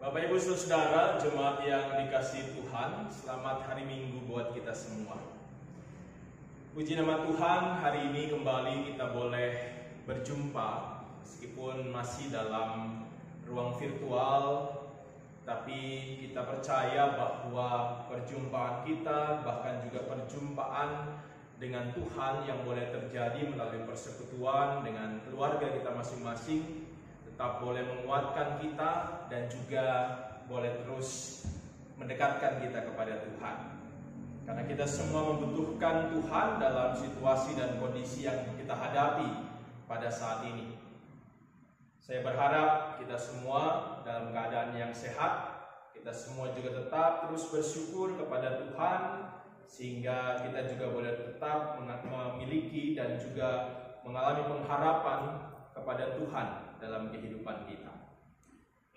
Bapak Ibu Saudara, jemaat yang dikasihi Tuhan, selamat hari Minggu buat kita semua. Puji nama Tuhan, hari ini kembali kita boleh berjumpa, meskipun masih dalam ruang virtual, tapi kita percaya bahwa perjumpaan kita, bahkan juga perjumpaan dengan Tuhan yang boleh terjadi melalui persekutuan dengan keluarga kita masing-masing, tetap boleh menguatkan kita dan juga boleh terus mendekatkan kita kepada Tuhan. Karena kita semua membutuhkan Tuhan dalam situasi dan kondisi yang kita hadapi pada saat ini. Saya berharap kita semua dalam keadaan yang sehat, kita semua juga tetap terus bersyukur kepada Tuhan, sehingga kita juga boleh tetap memiliki dan juga mengalami pengharapan kepada Tuhan dalam kehidupan kita.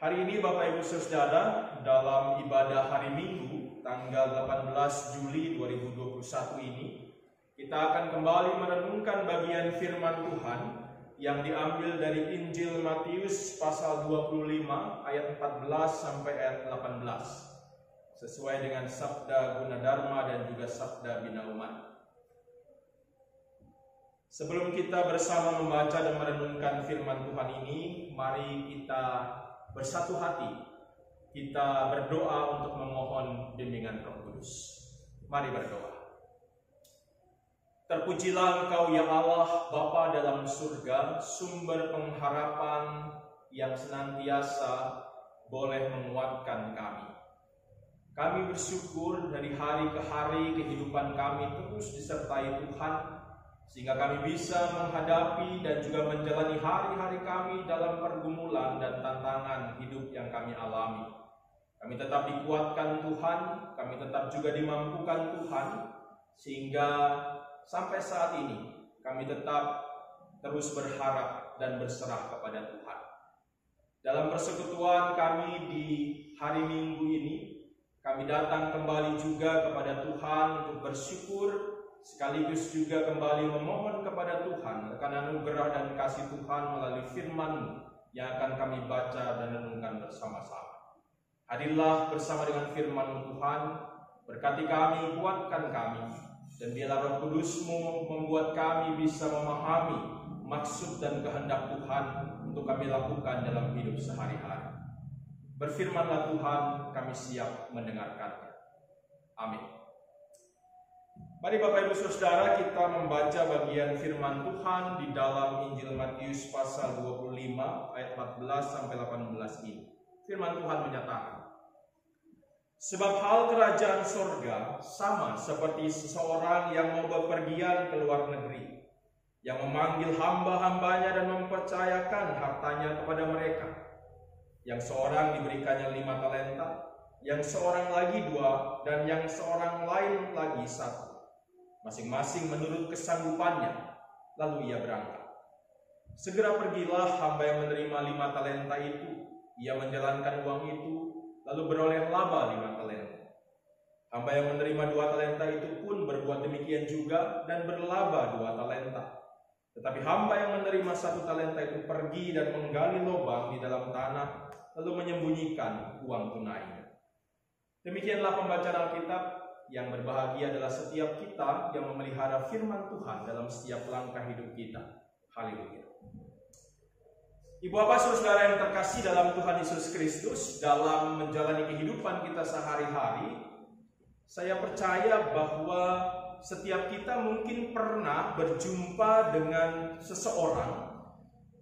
Hari ini Bapak Ibu Saudara, dalam ibadah hari Minggu tanggal 18 Juli 2021 ini, kita akan kembali merenungkan bagian firman Tuhan yang diambil dari Injil Matius pasal 25 ayat 14 sampai ayat 18, sesuai dengan sabda Gunadarma dan juga sabda Bina Umat. Sebelum kita bersama membaca dan merenungkan firman Tuhan ini, mari kita bersatu hati. Kita berdoa untuk memohon bimbingan Roh Kudus. Mari berdoa. Terpujilah Engkau ya Allah, Bapa dalam surga, sumber pengharapan yang senantiasa boleh menguatkan kami. Kami bersyukur dari hari ke hari kehidupan kami terus disertai Tuhan, sehingga kami bisa menghadapi dan juga menjalani hari-hari kami dalam pergumulan dan tantangan hidup yang kami alami. Kami tetap dikuatkan Tuhan, kami tetap juga dimampukan Tuhan, sehingga sampai saat ini kami tetap terus berharap dan berserah kepada Tuhan. Dalam persekutuan kami di hari Minggu ini, kami datang kembali juga kepada Tuhan untuk bersyukur, sekaligus juga kembali memohon kepada Tuhan akan anugerah dan kasih Tuhan melalui firman-Mu yang akan kami baca dan renungkan bersama-sama. Hadirlah bersama dengan firman-Mu Tuhan, berkati kami, kuatkan kami, dan biarlah Roh Kudus-Mu membuat kami bisa memahami maksud dan kehendak Tuhan untuk kami lakukan dalam hidup sehari-hari. Berfirmanlah Tuhan, kami siap mendengarkannya. Amin. Mari Bapak Ibu Saudara, kita membaca bagian firman Tuhan di dalam Injil Matius pasal 25 ayat 14 sampai 18 ini. Firman Tuhan menyatakan, sebab hal kerajaan sorga sama seperti seseorang yang mau bepergian ke luar negeri, yang memanggil hamba-hambanya dan mempercayakan hartanya kepada mereka. Yang seorang diberikannya 5 talenta, yang seorang lagi 2, dan yang seorang lain lagi 1. Masing-masing menurut kesanggupannya, lalu ia berangkat. Segera pergilah hamba yang menerima 5 talenta itu. Ia menjalankan uang itu, lalu beroleh laba 5 talenta. Hamba yang menerima 2 talenta itu pun berbuat demikian juga dan berlaba 2 talenta. Tetapi hamba yang menerima 1 talenta itu pergi dan menggali lubang di dalam tanah, lalu menyembunyikan uang tunainya. Demikianlah pembacaan Alkitab. Yang berbahagia adalah setiap kita yang memelihara firman Tuhan dalam setiap langkah hidup kita. Haleluya. Ibu bapak saudara yang terkasih dalam Tuhan Yesus Kristus, dalam menjalani kehidupan kita sehari-hari, saya percaya bahwa setiap kita mungkin pernah berjumpa dengan seseorang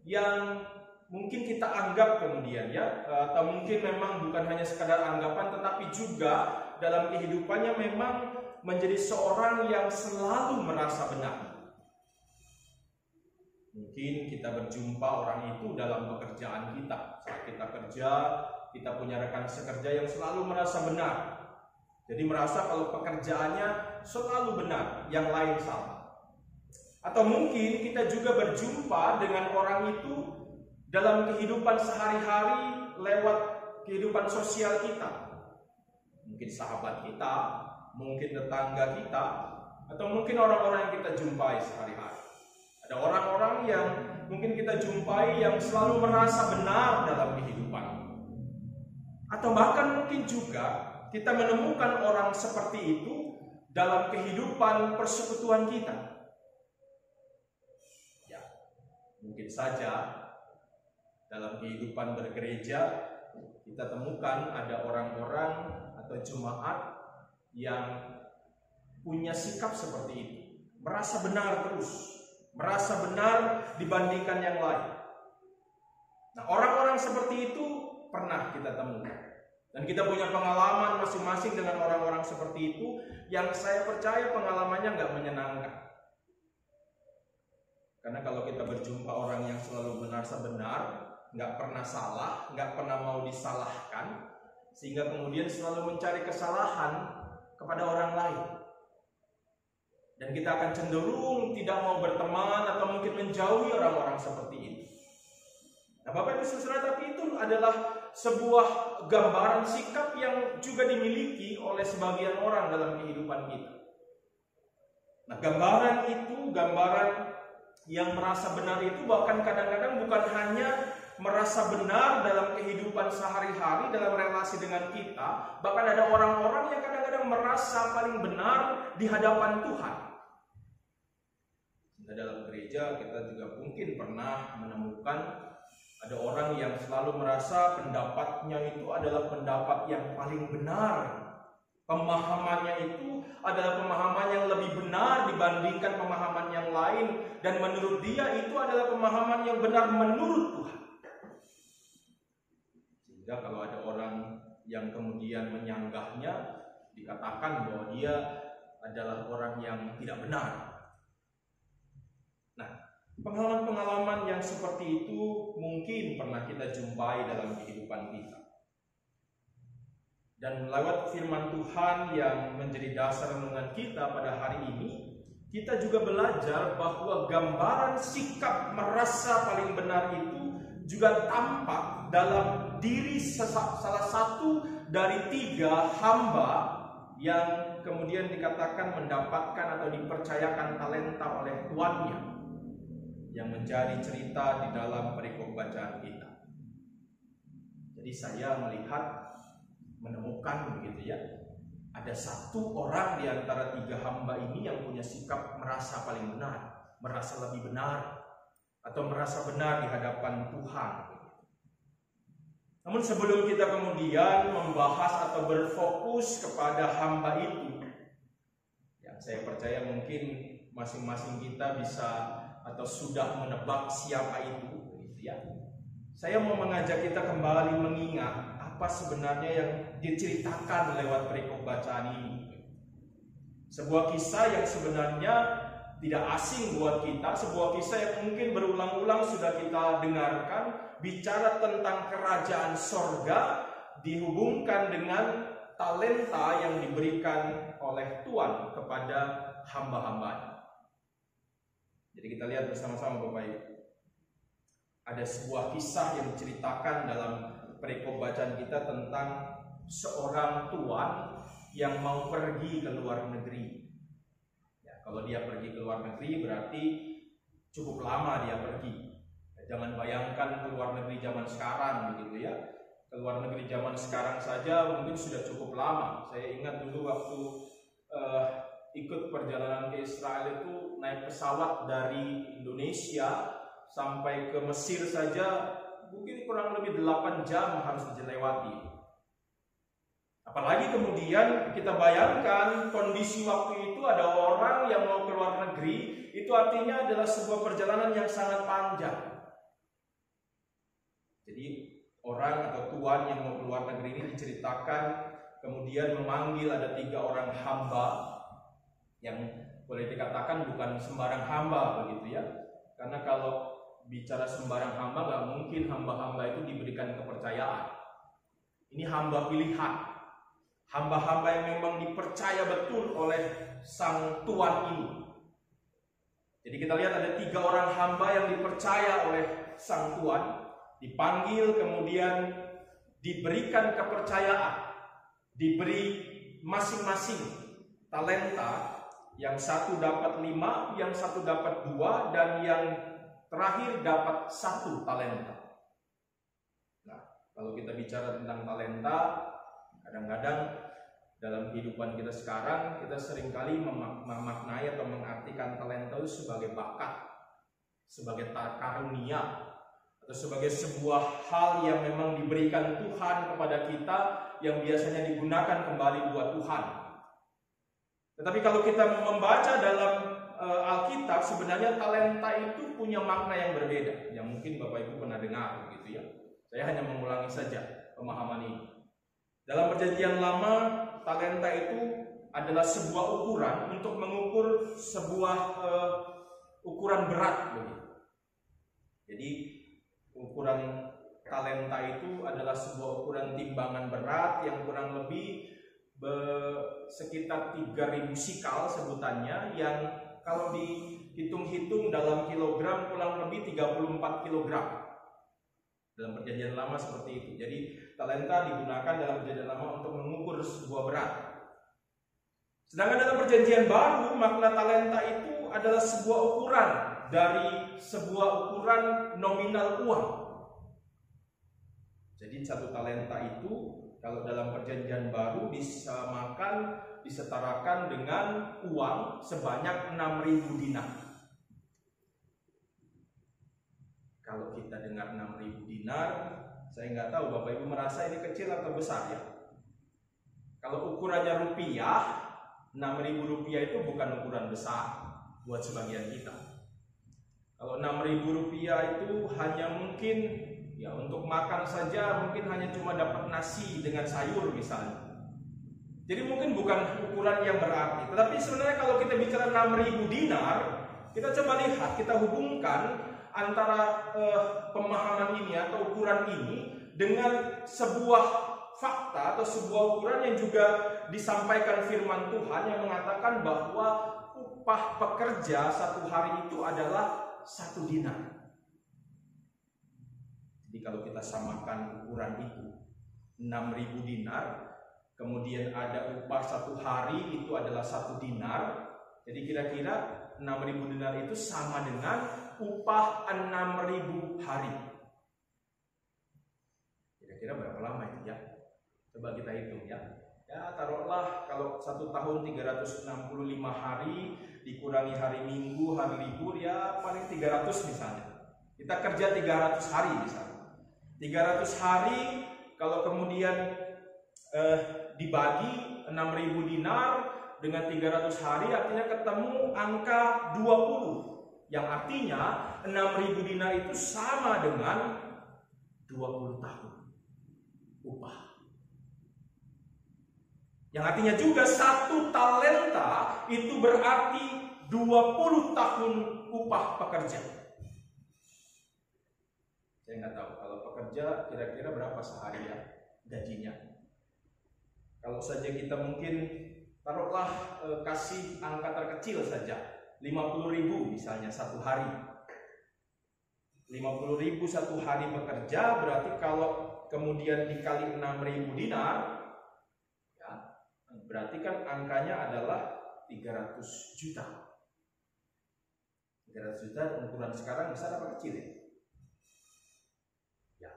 yang mungkin kita anggap kemudian atau mungkin memang bukan hanya sekadar anggapan, tetapi juga dalam kehidupannya memang menjadi seorang yang selalu merasa benar. Mungkin kita berjumpa orang itu dalam pekerjaan kita. Saat kita kerja, kita punya rekan sekerja yang selalu merasa benar. Jadi merasa kalau pekerjaannya selalu benar, yang lain salah. Atau mungkin kita juga berjumpa dengan orang itu dalam kehidupan sehari-hari lewat kehidupan sosial kita. Mungkin sahabat kita, mungkin tetangga kita, atau mungkin orang-orang yang kita jumpai sehari-hari. Ada orang-orang yang mungkin kita jumpai yang selalu merasa benar dalam kehidupan. Atau bahkan mungkin juga kita menemukan orang seperti itu dalam kehidupan persekutuan kita. Ya, mungkin saja dalam kehidupan bergereja kita temukan ada orang-orang atau jemaat yang punya sikap seperti itu, merasa benar terus, merasa benar dibandingkan yang lain. Nah, orang-orang seperti itu pernah kita temukan. Dan kita punya pengalaman masing-masing dengan orang-orang seperti itu, yang saya percaya pengalamannya nggak menyenangkan. Karena kalau kita berjumpa orang yang selalu merasa benar, nggak pernah salah, nggak pernah mau disalahkan, sehingga kemudian selalu mencari kesalahan kepada orang lain. Dan kita akan cenderung tidak mau berteman atau mungkin menjauhi orang-orang seperti itu. Nah, Bapak Ibu Saudara, tapi itu adalah sebuah gambaran sikap yang juga dimiliki oleh sebagian orang dalam kehidupan kita. Nah, gambaran itu, gambaran yang merasa benar itu bahkan kadang-kadang bukan hanya merasa benar dalam kehidupan sehari-hari, dalam relasi dengan kita, bahkan ada orang-orang yang kadang-kadang merasa paling benar di hadapan Tuhan. Nah, dalam gereja kita juga mungkin pernah menemukan ada orang yang selalu merasa pendapatnya itu adalah pendapat yang paling benar. Pemahamannya itu adalah pemahaman yang lebih benar dibandingkan pemahaman yang lain. Dan menurut dia itu adalah pemahaman yang benar menurut Tuhan. Sehingga kalau ada orang yang kemudian menyanggahnya, dikatakan bahwa dia adalah orang yang tidak benar. Pengalaman-pengalaman yang seperti itu mungkin pernah kita jumpai dalam kehidupan kita. Dan lewat firman Tuhan yang menjadi dasar renungan kita pada hari ini, kita juga belajar bahwa gambaran sikap merasa paling benar itu juga tampak dalam diri salah satu dari 3 hamba yang kemudian dikatakan mendapatkan atau dipercayakan talenta oleh tuannya, yang menjadi cerita di dalam perikop bacaan kita. Jadi saya menemukan begitu ya, ada 1 orang di antara 3 hamba ini yang punya sikap merasa paling benar, merasa lebih benar, atau merasa benar di hadapan Tuhan. Namun sebelum kita kemudian membahas atau berfokus kepada hamba itu, yang saya percaya mungkin masing-masing kita bisa atau sudah menebak siapa itu, gitu ya. Saya mau mengajak kita kembali mengingat apa sebenarnya yang diceritakan lewat perikop bacaan ini. Sebuah kisah yang sebenarnya tidak asing buat kita, sebuah kisah yang mungkin berulang-ulang sudah kita dengarkan, bicara tentang kerajaan sorga dihubungkan dengan talenta yang diberikan oleh Tuhan kepada hamba-hambanya. Jadi kita lihat bersama-sama Bapak Ibu. Ada sebuah kisah yang diceritakan dalam perikop bacaan kita tentang seorang tuan yang mau pergi ke luar negeri. Ya, kalau dia pergi ke luar negeri berarti cukup lama dia pergi. Ya, jangan bayangkan ke luar negeri zaman sekarang begitu ya. Ke luar negeri zaman sekarang saja mungkin sudah cukup lama. Saya ingat dulu waktu ikut perjalanan ke Israel itu naik pesawat dari Indonesia sampai ke Mesir saja mungkin kurang lebih 8 jam harus dilewati. Apalagi kemudian kita bayangkan kondisi waktu itu ada orang yang mau ke luar negeri, itu artinya adalah sebuah perjalanan yang sangat panjang. Jadi orang atau tuan yang mau ke luar negeri ini diceritakan kemudian memanggil ada 3 orang hamba yang boleh dikatakan bukan sembarang hamba begitu ya. Karena kalau bicara sembarang hamba nggak mungkin hamba-hamba itu diberikan kepercayaan. Ini hamba pilihan, hamba-hamba yang memang dipercaya betul oleh sang tuan ini. Jadi kita lihat ada 3 orang hamba yang dipercaya oleh sang tuan, dipanggil kemudian diberikan kepercayaan, diberi masing-masing talenta. Yang 1 dapat 5, yang 1 dapat 2, dan yang terakhir dapat 1 talenta. Nah, Kalau kita bicara tentang talenta, kadang-kadang dalam kehidupan kita sekarang, kita seringkali memaknai atau mengartikan talenta itu sebagai bakat, sebagai karunia, atau sebagai sebuah hal yang memang diberikan Tuhan kepada kita yang biasanya digunakan kembali buat Tuhan. Tetapi kalau kita membaca dalam Alkitab, sebenarnya talenta itu punya makna yang berbeda, yang mungkin Bapak Ibu pernah dengar, begitu ya. Saya hanya mengulangi saja pemahaman ini. Dalam Perjanjian Lama, talenta itu adalah sebuah ukuran untuk mengukur sebuah ukuran berat, begitu. Jadi ukuran talenta itu adalah sebuah ukuran timbangan berat yang kurang lebih sekitar 3.000 sikal sebutannya, yang kalau dihitung-hitung dalam kilogram kurang lebih 34 kilogram. Dalam Perjanjian Lama seperti itu. Jadi talenta digunakan dalam Perjanjian Lama untuk mengukur sebuah berat. Sedangkan dalam Perjanjian Baru, makna talenta itu adalah sebuah ukuran dari sebuah ukuran nominal uang. Jadi satu talenta itu kalau dalam Perjanjian Baru disetarakan dengan uang sebanyak 6.000 dinar. Kalau kita dengar 6.000 dinar, saya nggak tahu Bapak Ibu merasa ini kecil atau besar ya. Kalau ukurannya rupiah, 6.000 rupiah itu bukan ukuran besar buat sebagian kita. Kalau 6.000 rupiah itu hanya mungkin ya untuk makan saja, mungkin hanya cuma dapat nasi dengan sayur misalnya. Jadi mungkin bukan ukuran yang berarti. Tetapi sebenarnya kalau kita bicara 6.000 dinar, kita coba lihat, kita hubungkan antara pemahaman ini atau ukuran ini dengan sebuah fakta atau sebuah ukuran yang juga disampaikan firman Tuhan yang mengatakan bahwa upah pekerja satu hari itu adalah 1 dinar. Jadi kalau kita samakan ukuran itu 6.000 dinar, kemudian ada upah satu hari itu adalah 1 dinar. Jadi kira-kira 6.000 dinar itu sama dengan upah 6.000 hari. Kira-kira berapa lama itu ya? Coba kita hitung ya. Ya taruhlah kalau 1 tahun 365 hari dikurangi hari Minggu, hari libur, ya paling 300 misalnya. Kita kerja 300 hari misalnya. 300 hari kalau kemudian dibagi 6.000 dinar dengan 300 hari artinya ketemu angka 20. Yang artinya 6.000 dinar itu sama dengan 20 tahun upah. Yang artinya juga 1 talenta itu berarti 20 tahun upah pekerja. Saya nggak tahu kalau pekerja kira-kira berapa sehari ya gajinya. Kalau saja kita mungkin taruhlah kasih angka terkecil saja, 50.000 misalnya satu hari. 50.000 satu hari bekerja, berarti kalau kemudian dikali 6.000 dinar, ya, berarti kan angkanya adalah 300 juta. 300 juta ukuran sekarang besar apa kecil ya? Ya,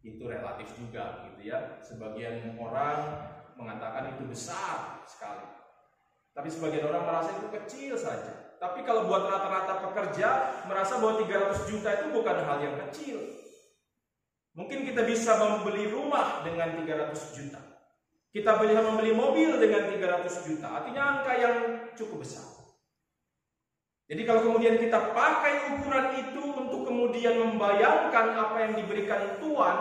itu relatif juga gitu ya. Sebagian orang mengatakan itu besar sekali. Tapi sebagian orang merasa itu kecil saja. Tapi kalau buat rata-rata pekerja merasa bahwa 300 juta itu bukan hal yang kecil. Mungkin kita bisa membeli rumah dengan 300 juta. Kita bisa membeli mobil dengan 300 juta. Artinya angka yang cukup besar. Jadi kalau kemudian kita pakai ukuran itu untuk kemudian membayangkan apa yang diberikan Tuhan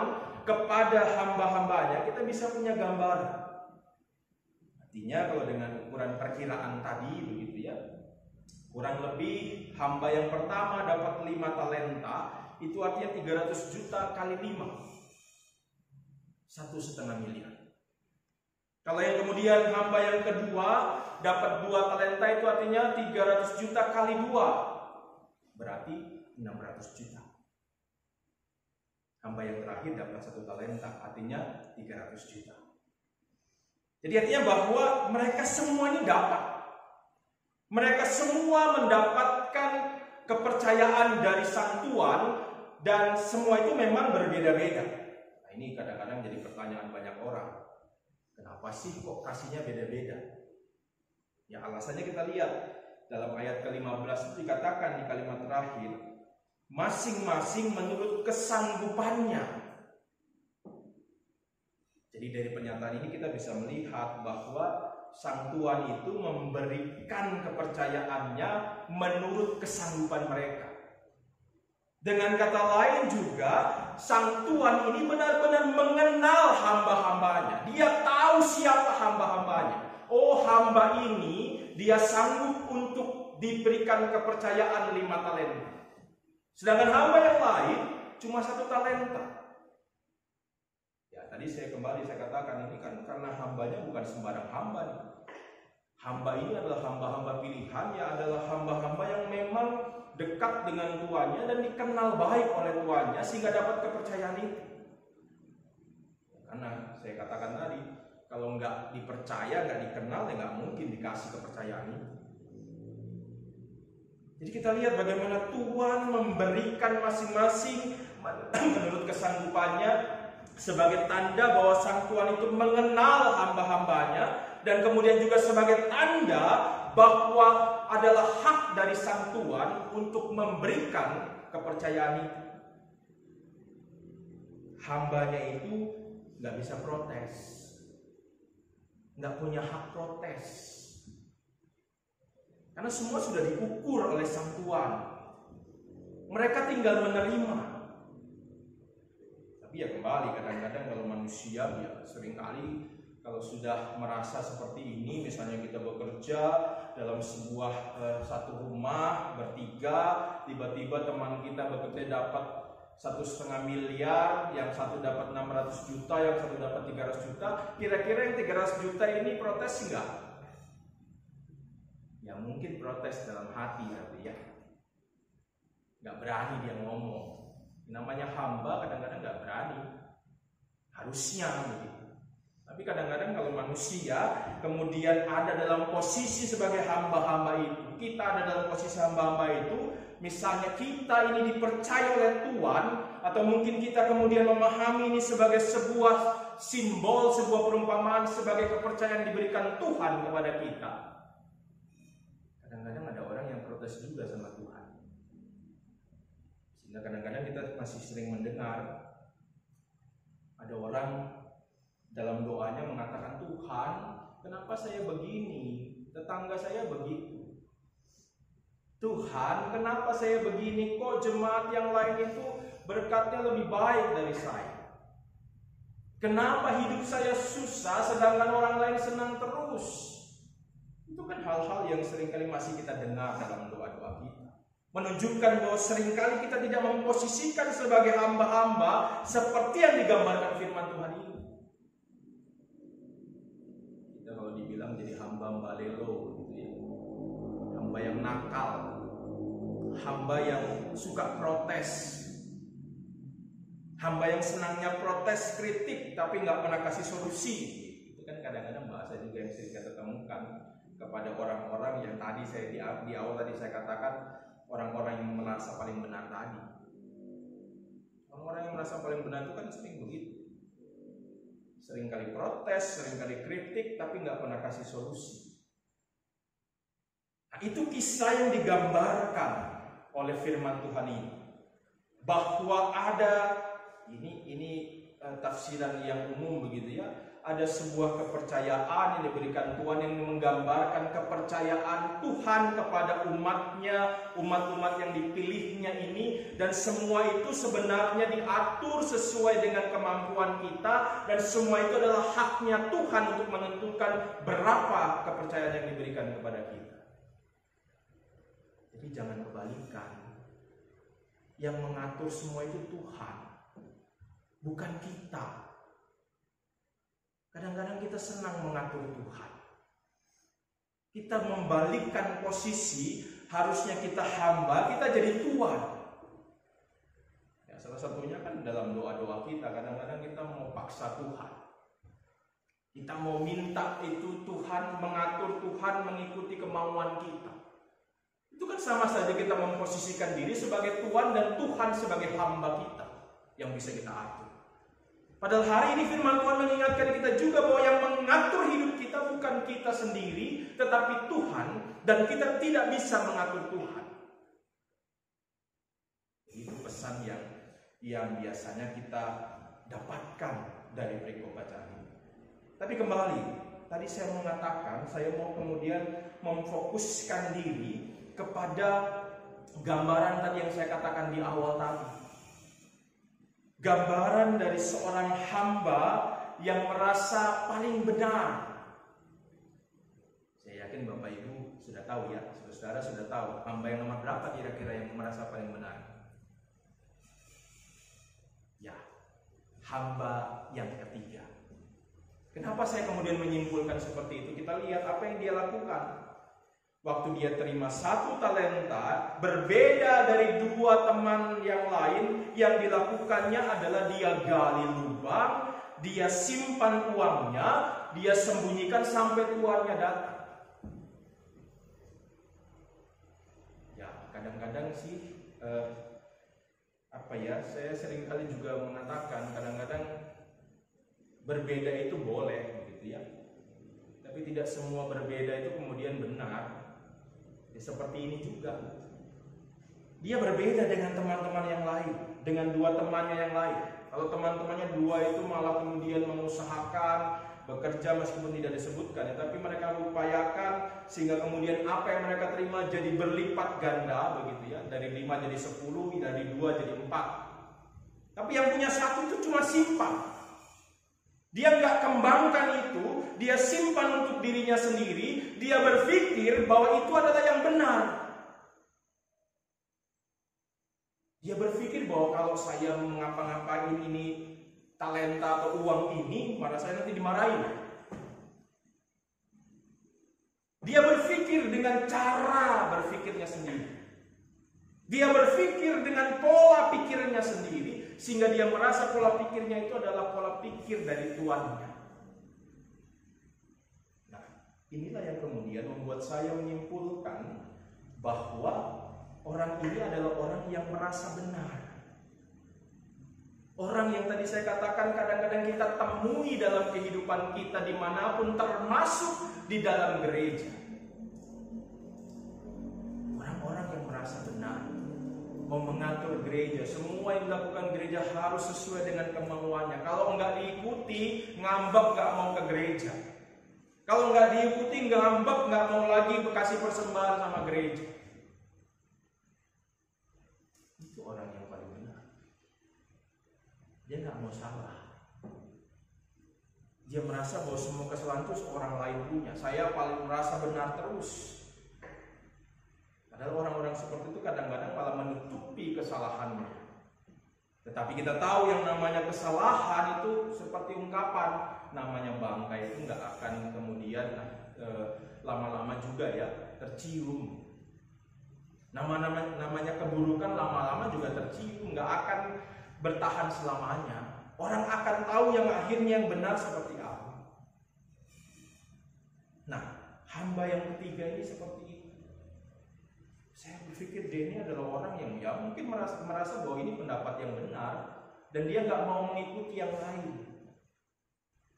kepada hamba-hambanya, kita bisa punya gambaran. Artinya kalau dengan ukuran perkiraan tadi begitu ya, kurang lebih hamba yang pertama dapat 5 talenta, itu artinya 300 juta kali 5, 1,5 miliar. Kalau yang kemudian hamba yang kedua dapat 2 talenta, itu artinya 300 juta kali 2, berarti 600 juta. Hamba yang terakhir dapat 1 talenta, artinya 300 juta. Jadi artinya bahwa mereka semua ini dapat. Mereka semua mendapatkan kepercayaan dari Sang Tuhan, dan semua itu memang berbeda-beda. Nah, ini kadang-kadang jadi pertanyaan banyak orang. Kenapa sih kok kasihnya beda-beda? Ya alasannya kita lihat dalam ayat ke-15 itu dikatakan di kalimat terakhir, masing-masing menurut kesanggupannya. Jadi dari pernyataan ini kita bisa melihat bahwa sang tuan itu memberikan kepercayaannya menurut kesanggupan mereka. Dengan kata lain juga, sang tuan ini benar-benar mengenal hamba-hambanya. Dia tahu siapa hamba-hambanya. Oh, hamba ini dia sanggup untuk diberikan kepercayaan 5 talenta. Sedangkan hamba yang lain cuma 1 talenta. Ya, tadi saya katakan ini kan karena hambanya bukan sembarang hamba nih. Hamba ini adalah hamba-hamba pilihan, ya adalah hamba-hamba yang memang dekat dengan tuannya dan dikenal baik oleh tuannya sehingga dapat kepercayaan itu. Karena saya katakan tadi, kalau nggak dipercaya, nggak dikenal, ya nggak mungkin dikasih kepercayaan itu. Jadi kita lihat bagaimana Tuhan memberikan masing-masing menurut kesanggupannya sebagai tanda bahwa sang Tuhan itu mengenal hamba-hambanya, dan kemudian juga sebagai tanda bahwa adalah hak dari sang Tuhan untuk memberikan kepercayaan itu. Hambanya itu nggak bisa protes, nggak punya hak protes, karena semua sudah diukur oleh sang Tuhan. Mereka tinggal menerima. Tapi ya kembali, kadang-kadang kalau manusia ya seringkali kalau sudah merasa seperti ini, misalnya kita bekerja dalam sebuah satu rumah bertiga, tiba-tiba teman kita bekerja dapat 1,5 miliar, yang satu dapat 600 juta, yang satu dapat 300 juta. Kira-kira yang 300 juta ini protes enggak? Ya mungkin protes dalam hati tapi ya nggak berani dia ngomong. Namanya hamba kadang-kadang nggak berani, harusnya begitu. Tapi kadang-kadang kalau manusia kemudian ada dalam posisi sebagai hamba-hamba itu, kita ada dalam posisi hamba-hamba itu, misalnya kita ini dipercaya oleh Tuhan, atau mungkin kita kemudian memahami ini sebagai sebuah simbol, sebuah perumpamaan, sebagai kepercayaan diberikan Tuhan kepada kita. Kadang-kadang ada orang yang protes juga sama Tuhan. Sehingga kadang-kadang kita masih sering mendengar ada orang dalam doanya mengatakan, Tuhan, kenapa saya begini? Tetangga saya begitu. Tuhan, kenapa saya begini? Kok jemaat yang lain itu berkatnya lebih baik dari saya? Kenapa hidup saya susah sedangkan orang lain senang terus? Itu kan hal-hal yang seringkali masih kita dengar dalam doa-doa kita. Menunjukkan bahwa seringkali kita tidak memposisikan sebagai hamba-hamba seperti yang digambarkan firman Tuhan ini. Kalau dibilang jadi hamba lelo gitu ya. Hamba yang nakal, hamba yang suka protes, hamba yang senangnya protes, kritik tapi nggak pernah kasih solusi. Itu kan kadang-kadang bahasa juga yang sering kita temukan kepada orang-orang yang tadi saya di awal tadi saya katakan, orang-orang yang merasa paling benar tadi. Orang-orang yang merasa paling benar itu kan sering begitu. Seringkali protes, seringkali kritik, tapi nggak pernah kasih solusi. Nah, itu kisah yang digambarkan oleh firman Tuhan ini. Bahwa ada, ini tafsiran yang umum begitu ya. Ada sebuah kepercayaan yang diberikan Tuhan yang menggambarkan kepercayaan Tuhan kepada umatnya, umat-umat yang dipilihnya ini, dan semua itu sebenarnya diatur sesuai dengan kemampuan kita, dan semua itu adalah haknya Tuhan untuk menentukan berapa kepercayaan yang diberikan kepada kita. Jadi jangan kebalikan. Yang mengatur semua itu Tuhan, bukan kita. Kadang-kadang kita senang mengatur Tuhan. Kita membalikkan posisi, harusnya kita hamba, kita jadi tuan. Ya, salah satunya kan dalam doa-doa kita, kadang-kadang kita mau paksa Tuhan. Kita mau minta itu Tuhan, mengatur Tuhan, mengikuti kemauan kita. Itu kan sama saja kita memposisikan diri sebagai tuan dan Tuhan sebagai hamba kita yang bisa kita atur. Padahal hari ini firman Tuhan mengingatkan kita juga bahwa yang mengatur hidup kita bukan kita sendiri, tetapi Tuhan, dan kita tidak bisa mengatur Tuhan. Itu pesan yang biasanya kita dapatkan dari perikop bacaan ini. Tapi kembali, tadi saya mengatakan, saya mau kemudian memfokuskan diri kepada gambaran tadi yang saya katakan di awal tadi. Gambaran dari seorang hamba yang merasa paling benar. Saya yakin Bapak Ibu sudah tahu ya, saudara sudah tahu hamba yang nomor berapa kira-kira yang merasa paling benar. Ya, hamba yang ketiga. Kenapa saya kemudian menyimpulkan seperti itu? Kita lihat apa yang dia lakukan. Waktu dia terima 1 talenta, berbeda dari 2 teman yang lain, yang dilakukannya adalah dia gali lubang, dia simpan uangnya, dia sembunyikan sampai tuannya datang. Ya, kadang-kadang sih, saya sering kali juga mengatakan, kadang-kadang berbeda itu boleh, begitu ya. Tapi tidak semua berbeda itu kemudian benar. Ya, seperti ini juga. Dia berbeda dengan teman-teman yang lain, dengan 2 temannya yang lain. Kalau teman-temannya 2 itu malah kemudian mengusahakan bekerja meskipun tidak disebutkan, ya, tapi mereka upayakan sehingga kemudian apa yang mereka terima jadi berlipat ganda, begitu ya. Dari 5 jadi 10, dari 2 jadi 4. Tapi yang punya 1 itu cuma simpan. Dia nggak kembangkan itu, dia simpan untuk dirinya sendiri, dia berpikir bahwa itu adalah yang benar. Dia berpikir bahwa kalau saya mengapa-ngapain ini talenta atau uang ini, malah saya nanti dimarahin. Dia berpikir dengan cara berpikirnya sendiri. Dia berpikir dengan pola pikirnya sendiri, sehingga dia merasa pola pikirnya itu adalah pola pikir dari tuannya. Nah, inilah yang kemudian membuat saya menyimpulkan bahwa orang ini adalah orang yang merasa benar. Orang yang tadi saya katakan kadang-kadang kita temui dalam kehidupan kita dimanapun, termasuk di dalam gereja. Orang-orang yang merasa benar, mau mengatur gereja, semua yang dilakukan gereja harus sesuai dengan kemauannya. Kalau enggak diikuti, ngambek enggak mau ke gereja. Kalau enggak diikuti, ngambek enggak mau lagi kasih persembahan sama gereja. Itu orang yang paling benar. Dia enggak mau salah. Dia merasa bahwa semua kesalahan itu orang lain punya. Saya paling merasa benar terus. Padahal orang-orang seperti itu kadang-kadang malah menutupi kesalahannya. Tetapi kita tahu yang namanya kesalahan itu seperti ungkapan, namanya bangkai itu nggak akan kemudian lama-lama juga ya tercium. Namanya keburukan lama-lama juga tercium, nggak akan bertahan selamanya. Orang akan tahu yang akhirnya yang benar seperti apa. Nah, hamba yang ketiga ini seperti itu. Saya berpikir dia ini adalah orang yang ya mungkin merasa bahwa ini pendapat yang benar, dan dia nggak mau mengikuti yang lain.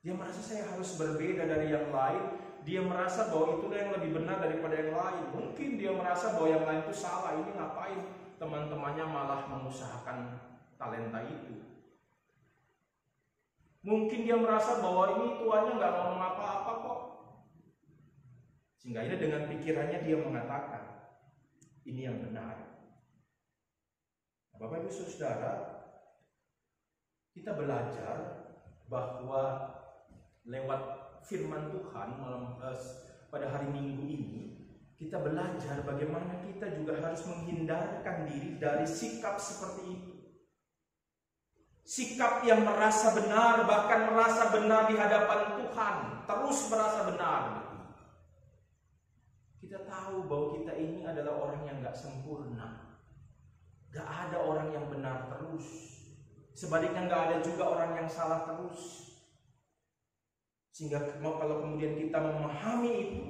Dia merasa saya harus berbeda dari yang lain. Dia merasa bahwa itulah yang lebih benar daripada yang lain. Mungkin dia merasa bahwa yang lain itu salah. Ini ngapain teman-temannya malah mengusahakan talenta itu. Mungkin dia merasa bahwa ini tuannya nggak ngomong apa-apa kok. Sehingga ini dengan pikirannya dia mengatakan, ini yang benar. Bapak Ibu Saudara, kita belajar bahwa lewat firman Tuhan pada hari Minggu ini, kita belajar bagaimana kita juga harus menghindarkan diri dari sikap seperti itu. Sikap yang merasa benar, bahkan merasa benar di hadapan Tuhan, terus merasa benar. Kita tahu bahwa kita ini adalah orang yang gak sempurna. Gak ada orang yang benar terus. Sebaliknya gak ada juga orang yang salah terus. Sehingga kalau kemudian kita memahami itu,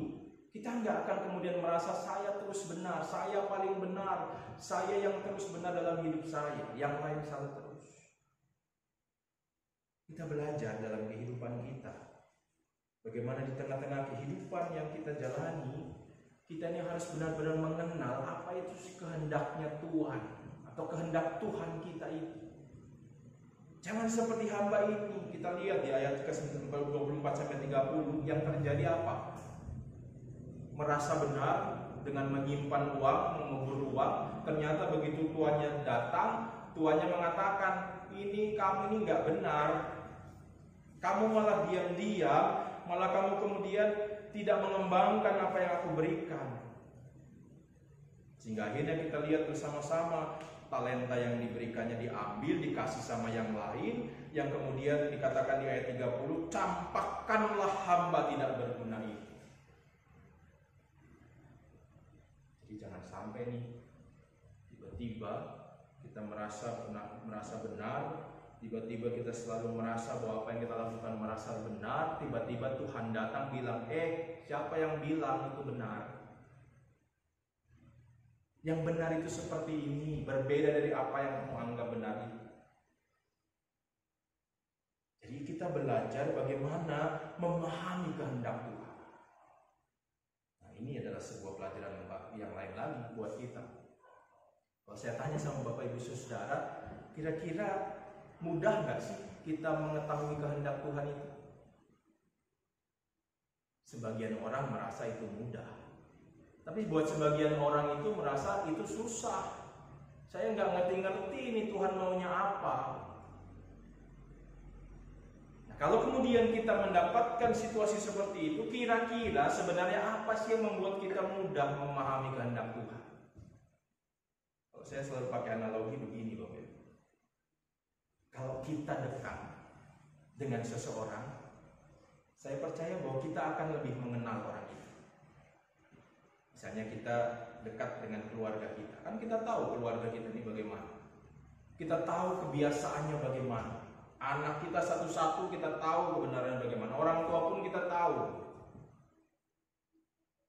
kita gak akan kemudian merasa saya terus benar, saya paling benar, saya yang terus benar dalam hidup saya, yang lain salah terus. Kita belajar dalam kehidupan kita. Bagaimana di tengah-tengah kehidupan yang kita jalani, kita ini harus benar-benar mengenal apa itu kehendaknya Tuhan atau kehendak Tuhan kita itu. Jangan seperti hamba itu. Kita lihat di ayat ke-24-30 yang terjadi apa? Merasa benar dengan menyimpan uang, mengubur uang. Ternyata begitu tuannya datang, tuannya mengatakan, kamu ini nggak benar. Kamu malah diam-diam, malah kamu kemudian tidak mengembangkan apa yang aku berikan. Sehingga akhirnya kita lihat bersama-sama talenta yang diberikannya diambil, dikasih sama yang lain, yang kemudian dikatakan di ayat 30, campakkanlah hamba tidak berguna itu. Jadi jangan sampai nih tiba-tiba kita merasa benar, tiba-tiba kita selalu merasa bahwa apa yang kita lakukan merasa benar, tiba-tiba Tuhan datang bilang, siapa yang bilang itu benar? Yang benar itu seperti ini, berbeda dari apa yang kamu anggap benar itu. Jadi kita belajar bagaimana memahami kehendak Tuhan. Nah, ini adalah sebuah pelajaran yang lain lagi buat kita. Kalau saya tanya sama Bapak Ibu Saudara, kira-kira mudah nggak sih kita mengetahui kehendak Tuhan itu? Sebagian orang merasa itu mudah. Tapi buat sebagian orang itu merasa itu susah. Saya nggak ngerti-ngerti ini Tuhan maunya apa. Nah, kalau kemudian kita mendapatkan situasi seperti itu, kira-kira sebenarnya apa sih yang membuat kita mudah memahami kehendak Tuhan? Kalau saya selalu pakai analogi begini, Bapak Ibu. Kalau kita dekat dengan seseorang, saya percaya bahwa kita akan lebih mengenal orang itu. Misalnya kita dekat dengan keluarga kita, kan kita tahu keluarga kita ini bagaimana. Kita tahu kebiasaannya bagaimana. Anak kita satu-satu kita tahu kebenarannya bagaimana. Orang tua pun kita tahu.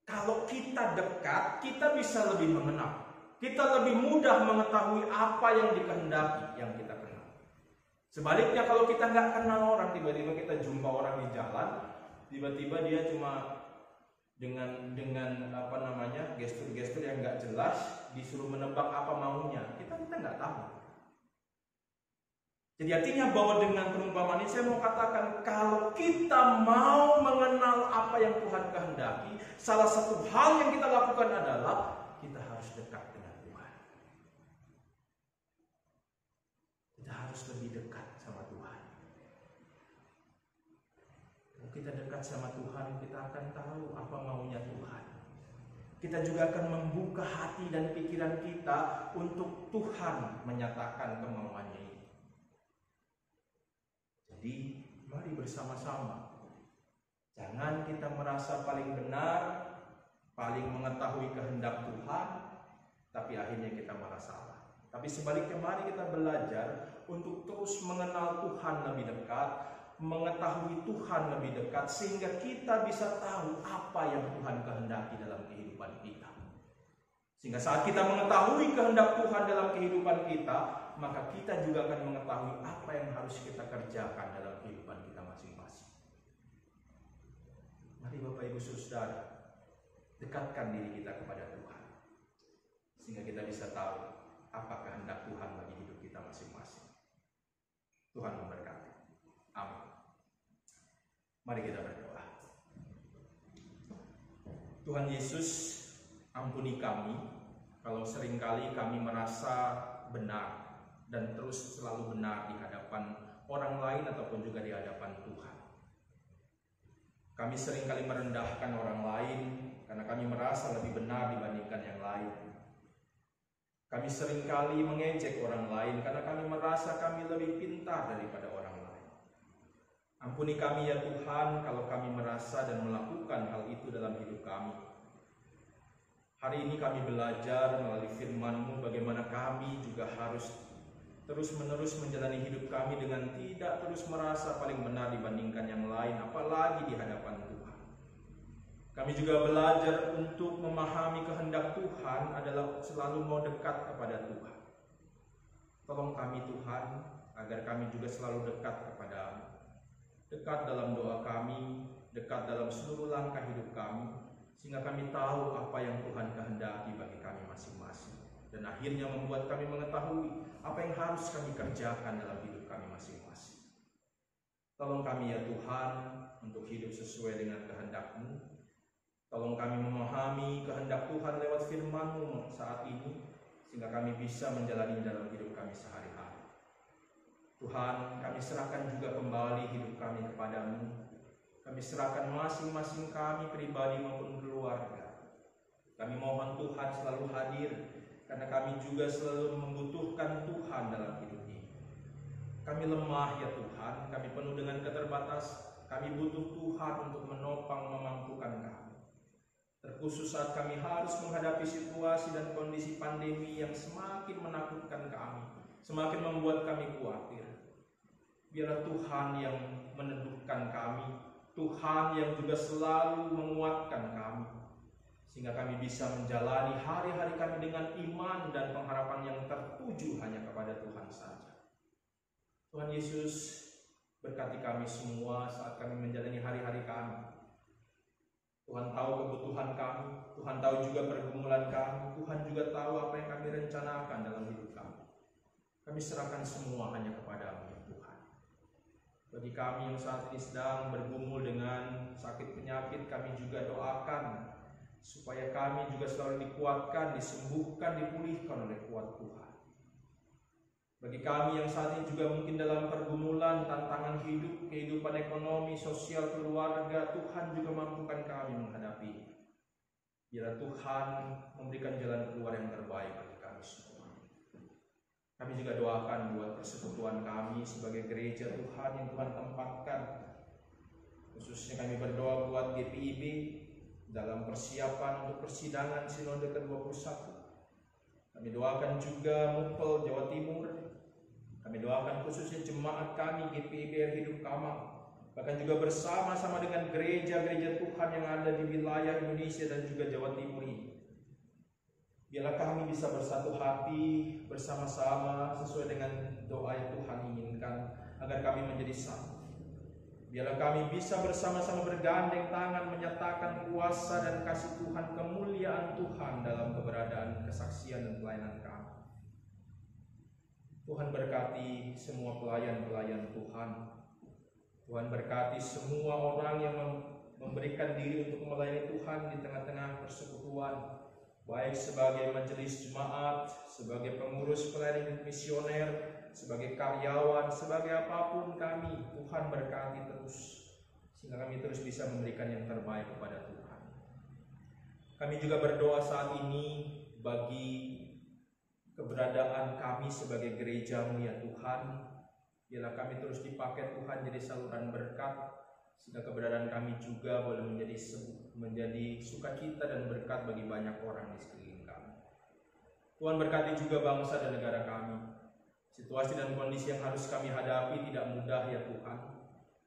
Kalau kita dekat, kita bisa lebih mengenal. Kita lebih mudah mengetahui apa yang dikehendaki yang kita kenal. Sebaliknya kalau kita nggak kenal orang, tiba-tiba kita jumpa orang di jalan, tiba-tiba dia cuma dengan gestur-gestur yang nggak jelas disuruh menebak apa maunya, kita nggak tahu. Jadi artinya bahwa dengan perumpamaan ini saya mau katakan, kalau kita mau mengenal apa yang Tuhan kehendaki, salah satu hal yang kita lakukan adalah kita harus dekat dengan Tuhan. Kita harus lebih dekat sama Tuhan. Kalau kita dekat sama Tuhan, kita akan tahu apa maunya Tuhan. Kita juga akan membuka hati dan pikiran kita untuk Tuhan menyatakan kemauannya ini. Jadi, mari bersama-sama. Jangan kita merasa paling benar, paling mengetahui kehendak Tuhan, tapi akhirnya kita malah salah. Tapi sebaliknya, mari kita belajar untuk terus mengenal Tuhan lebih dekat, mengetahui Tuhan lebih dekat, sehingga kita bisa tahu apa yang Tuhan kehendaki dalam kehidupan kita. Sehingga saat kita mengetahui kehendak Tuhan dalam kehidupan kita, maka kita juga akan mengetahui apa yang harus kita kerjakan dalam kehidupan kita masing-masing. Mari Bapak Ibu Saudara, dekatkan diri kita kepada Tuhan, sehingga kita bisa tahu apa kehendak Tuhan bagi hidup kita masing-masing. Tuhan memberkati. Amin. Mari kita berdoa. Tuhan Yesus, ampuni kami kalau seringkali kami merasa benar dan terus selalu benar di hadapan orang lain ataupun juga di hadapan Tuhan. Kami seringkali merendahkan orang lain karena kami merasa lebih benar dibandingkan yang lain. Kami seringkali mengejek orang lain karena kami merasa kami lebih pintar daripada orang lain. Ampuni kami ya Tuhan kalau kami merasa dan melakukan hal itu dalam hidup kami. Hari ini kami belajar melalui firman-Mu bagaimana kami juga harus terus-menerus menjalani hidup kami dengan tidak terus merasa paling benar dibandingkan yang lain, apalagi di hadapan Tuhan. Kami juga belajar untuk memahami kehendak Tuhan adalah selalu mau dekat kepada Tuhan. Tolong kami Tuhan, agar kami juga selalu dekat kepada-Mu, dekat dalam doa kami, dekat dalam seluruh langkah hidup kami, sehingga kami tahu apa yang Tuhan kehendaki bagi kami masing-masing, dan akhirnya membuat kami mengetahui apa yang harus kami kerjakan dalam hidup kami masing-masing. Tolong kami ya Tuhan untuk hidup sesuai dengan kehendak-Mu. Tolong kami memahami kehendak Tuhan lewat firman-Mu saat ini, sehingga kami bisa menjalani dalam hidup kami sehari-hari. Tuhan, kami serahkan juga kembali hidup kami kepada-Mu. Kami serahkan masing-masing kami pribadi maupun keluarga. Kami mohon Tuhan selalu hadir, karena kami juga selalu membutuhkan Tuhan dalam hidup ini. Kami lemah ya Tuhan, kami penuh dengan keterbatasan. Kami butuh Tuhan untuk menopang, memampukan kami. Terkhusus saat kami harus menghadapi situasi dan kondisi pandemi yang semakin menakutkan kami, semakin membuat kami khawatir. Biarlah Tuhan yang meneduhkan kami, Tuhan yang juga selalu menguatkan kami, sehingga kami bisa menjalani hari-hari kami dengan iman dan pengharapan yang tertuju hanya kepada Tuhan saja. Tuhan Yesus, berkati kami semua saat kami menjalani hari-hari kami. Tuhan tahu kebutuhan kami, Tuhan tahu juga pergumulan kami, Tuhan juga tahu apa yang kami rencanakan dalam hidup kami. Kami serahkan semua hanya kepada-Mu ya Tuhan. Bagi kami yang saat ini sedang bergumul dengan sakit penyakit, kami juga doakan supaya kami juga selalu dikuatkan, disembuhkan, dipulihkan oleh kuat Tuhan. Bagi kami yang saat ini juga mungkin dalam pergumulan, tantangan hidup, kehidupan ekonomi, sosial, keluarga, Tuhan juga mampukan kami menghadapi. Biarlah Tuhan memberikan jalan keluar yang terbaik bagi kami semua. Kami juga doakan buat persekutuan kami sebagai gereja Tuhan yang Tuhan tempatkan. Khususnya kami berdoa buat GPIB dalam persiapan untuk persidangan Sinode ke-21. Kami doakan juga Mupel Jawa Timur. Kami doakan khususnya jemaat kami GPIB Hidup Kamang, bahkan juga bersama-sama dengan gereja-gereja Tuhan yang ada di wilayah Indonesia dan juga Jawa Timur ini. Biarlah kami bisa bersatu hati bersama-sama sesuai dengan doa yang Tuhan inginkan, agar kami menjadi satu. Biarlah kami bisa bersama-sama bergandeng tangan menyatakan kuasa dan kasih Tuhan, kemuliaan Tuhan dalam keberadaan, kesaksian dan pelayanan kami. Tuhan berkati semua pelayan-pelayan Tuhan. Tuhan berkati semua orang yang memberikan diri untuk melayani Tuhan di tengah-tengah persekutuan, baik sebagai majelis jemaat, sebagai pengurus pelayanan misioner, sebagai karyawan, sebagai apapun kami. Tuhan berkati terus, sehingga kami terus bisa memberikan yang terbaik kepada Tuhan. Kami juga berdoa saat ini bagi keberadaan kami sebagai gereja-Mu ya Tuhan. Biarlah kami terus dipakai Tuhan jadi saluran berkat, sehingga keberadaan kami juga boleh menjadi sukacita dan berkat bagi banyak orang di sekeliling kami. Tuhan berkati juga bangsa dan negara kami. Situasi dan kondisi yang harus kami hadapi tidak mudah ya Tuhan.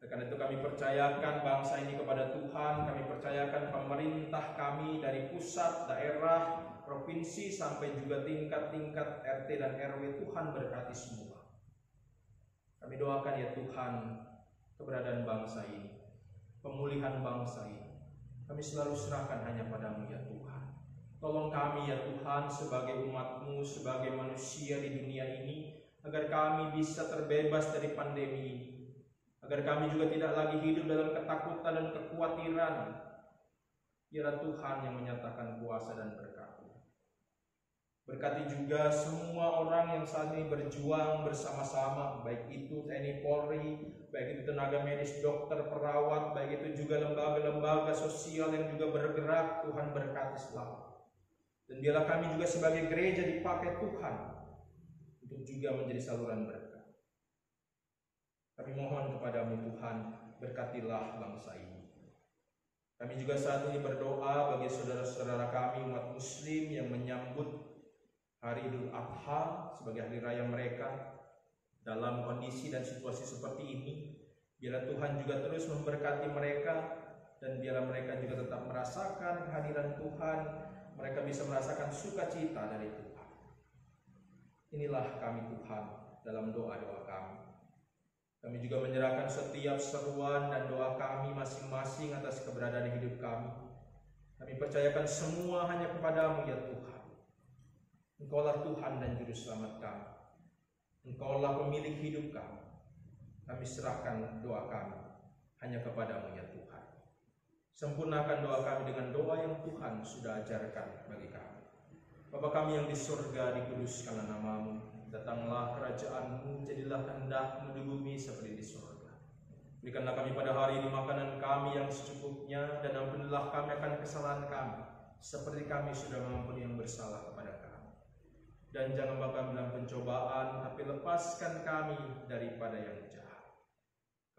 Karena itu kami percayakan bangsa ini kepada Tuhan. Kami percayakan pemerintah kami dari pusat, daerah, provinsi sampai juga tingkat-tingkat RT dan RW. Tuhan berkati semua. Kami doakan ya Tuhan keberadaan bangsa ini, pemulihan bangsa ini. Kami selalu serahkan hanya pada-Mu ya Tuhan. Tolong kami ya Tuhan sebagai umat-Mu, sebagai manusia di dunia ini, agar kami bisa terbebas dari pandemi ini, agar kami juga tidak lagi hidup dalam ketakutan dan kekhawatiran. Biarlah Tuhan yang menyatakan kuasa dan berkat. Berkati juga semua orang yang saat ini berjuang bersama-sama, baik itu TNI Polri, baik itu tenaga medis, dokter, perawat, baik itu juga lembaga-lembaga sosial yang juga bergerak. Tuhan berkati selalu. Dan biarlah kami juga sebagai gereja dipakai Tuhan untuk juga menjadi saluran berkat. Kami mohon kepada-Mu Tuhan, berkatilah bangsa ini. Kami juga saat ini berdoa bagi saudara-saudara kami umat Muslim yang menyambut Hari Idul Adha sebagai hari raya mereka. Dalam kondisi dan situasi seperti ini, biarlah Tuhan juga terus memberkati mereka, dan biarlah mereka juga tetap merasakan kehadiran Tuhan. Mereka bisa merasakan sukacita dari Tuhan. Inilah kami Tuhan, dalam doa-doa kami. Kami juga menyerahkan setiap seruan dan doa kami masing-masing atas keberadaan hidup kami. Kami percayakan semua hanya kepadamu ya Tuhan. Engkaulah Tuhan dan Juru Selamat kami. Engkaulah pemilik hidup kami. Kami serahkan doa kami hanya kepadamu ya Tuhan. Sempurnakan doa kami dengan doa yang Tuhan sudah ajarkan bagi kami. Bapa kami yang di surga, dikuduskanlah namamu. Datanglah kerajaan-Mu, jadilah kehendak-Mu di bumi seperti di surga. Berikanlah kami pada hari ini makanan kami yang secukupnya, dan ampunilah kami akan kesalahan kami, seperti kami sudah mengampuni yang bersalah kepada kami. Dan jangan bawa kami dalam pencobaan, tapi lepaskan kami daripada yang jahat.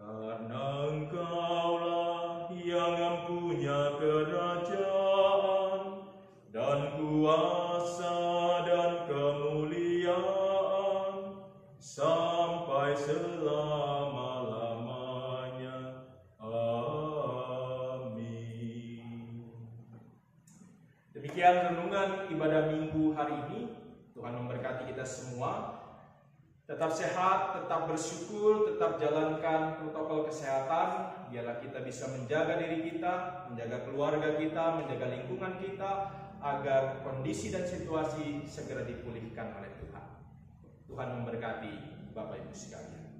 Karena Engkaulah yang mempunyai kerajaan, dan kuasa dan kemuliaan sampai selama-lamanya. Amin. Demikian renungan ibadah Minggu hari ini. Tuhan memberkati kita semua. Tetap sehat, tetap bersyukur, tetap jalankan protokol kesehatan. Biarlah kita bisa menjaga diri kita, menjaga keluarga kita, menjaga lingkungan kita, agar kondisi dan situasi segera dipulihkan oleh Tuhan. Tuhan memberkati Bapak Ibu sekalian.